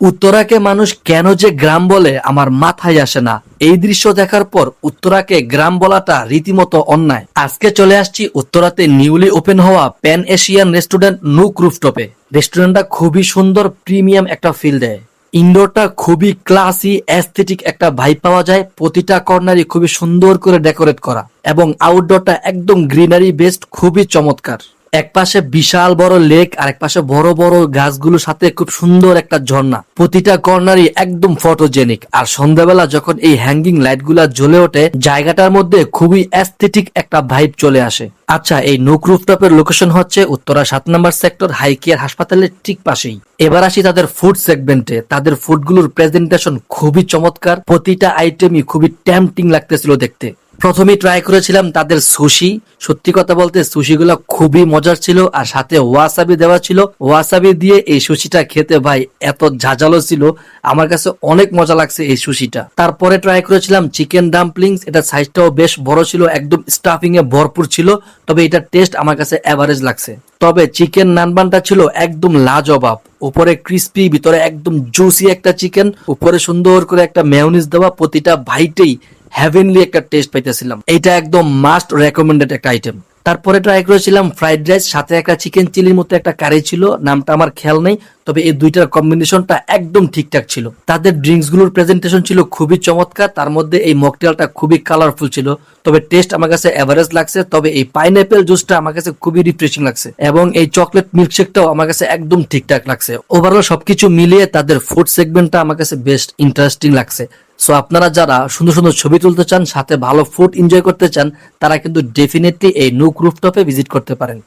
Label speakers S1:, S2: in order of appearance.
S1: উত্তরাকে মানুষ কেন যে গ্রাম বলে আমার মাথায় আসে না। এই দৃশ্য দেখার পর উত্তরাকে গ্রাম বলাটা রীতিমতো অন্যায়। আজকে চলে আসছি উত্তরাতে নিউলি ওপেন হওয়া প্যান এশিয়ান রেস্টুরেন্ট নুক রুফটপে। রেস্টুরেন্টটা খুবই সুন্দর, প্রিমিয়াম একটা ফিল দেয়। ইনডোরটা খুবই ক্লাসি অ্যাস্থেটিক একটা ভাইব পাওয়া যায়। প্রতিটা কর্নারই খুবই সুন্দর করে ডেকোরেট করা এবং আউটডোরটা একদম গ্রিনারি বেসড, খুবই চমৎকার। এক পাশে বিশাল বড় লেক আর এক পাশে বড় বড় গাছগুলোর সাথে খুব সুন্দর একটা ঝর্ণা। প্রতিটা কর্নারই একদম ফটোজেনিক। আর সন্ধ্যাবেলা যখন এই হ্যাঙ্গিং লাইটগুলা জ্বলে ওঠে, জায়গাটার মধ্যে খুবই অ্যাস্থেটিক একটা ভাইব চলে আসে। আচ্ছা, এই নুক রুফটপের লোকেশন হচ্ছে উত্তরা 7 নম্বর সেক্টর, হাই কেয়ার হাসপাতালের ঠিক পাশেই। এবার আসি তাদের ফুড সেগমেন্টে। তাদের ফুডগুলোর প্রেজেন্টেশন খুবই চমৎকার। প্রতিটা আইটেমই খুবই টেম্পটিং লাগতেছিল দেখতে। প্রথমেই ট্রাই করেছিলাম তাদের সুশি। সত্যি কথা বলতে সুশিগুলো খুবই মজার ছিল, আর সাথে ওয়াসাবি দেওয়া ছিল। ওয়াসাবি দিয়ে এই সুশিটা খেতে ভাই এত ঝাঁঝালো ছিল, আমার কাছে অনেক মজা লাগছে এই সুশিটা। তারপরে ট্রাই করেছিলাম চিকেন ডাম্পলিংস। এটা সাইজটাও বেশ বড় ছিল, একদম স্টাফিং এ ভরপুর ছিল। তবে এটার টেস্ট আমার কাছে এভারেজ লাগছে। তবে চিকেন নানবানটা ছিল একদম লাজবাব। উপরে ক্রিস্পি, ভিতরে একদম জুসি একটা চিকেন, উপরে সুন্দর করে একটা মেয়োনিজ দেওয়া। প্রতিটা বাইটেই হেভেনলি একটা টেস্ট পাইতেছিলাম। এটা একদম মাস্ট রেকমেন্ডেড একটা আইটেম। তারপরে ট্রাই করেছিলাম ফ্রাইড রাইস, সাথে একটা চিকেন চিলির মতো একটা কারি ছিল, নামটা আমার খেয়াল নেই। তবে এই দুইটার কম্বিনেশনটা একদম ঠিকঠাক ছিল। তাদের ড্রিঙ্কস গুলোর প্রেজেন্টেশন ছিল খুবই চমৎকার। তার মধ্যে এই মকটেলটা খুবই কালারফুল ছিল। তবে টেস্ট আমার কাছে এভারেজ লাগছে। তবে এই পাইনঅ্যাপেল জুসটা আমার কাছে খুবই রিফ্রেশিং লাগছে এবং এই চকলেট মিল্কশেকটাও আমার কাছে একদম ঠিকঠাক লাগছে। ওভারঅল সবকিছু মিলিয়ে তাদের ফুড সেগমেন্টটা আমার কাছে বেস্ট ইন্টারেস্টিং লাগছে। সো আপনারা যারা সুন্দর সুন্দর ছবি তুলতে চান, সাথে ভালো ফুড এনজয় করতে চান, তারা কিন্তু ডেফিনেটলি এই নুক রুফটপে ভিজিট করতে পারেন।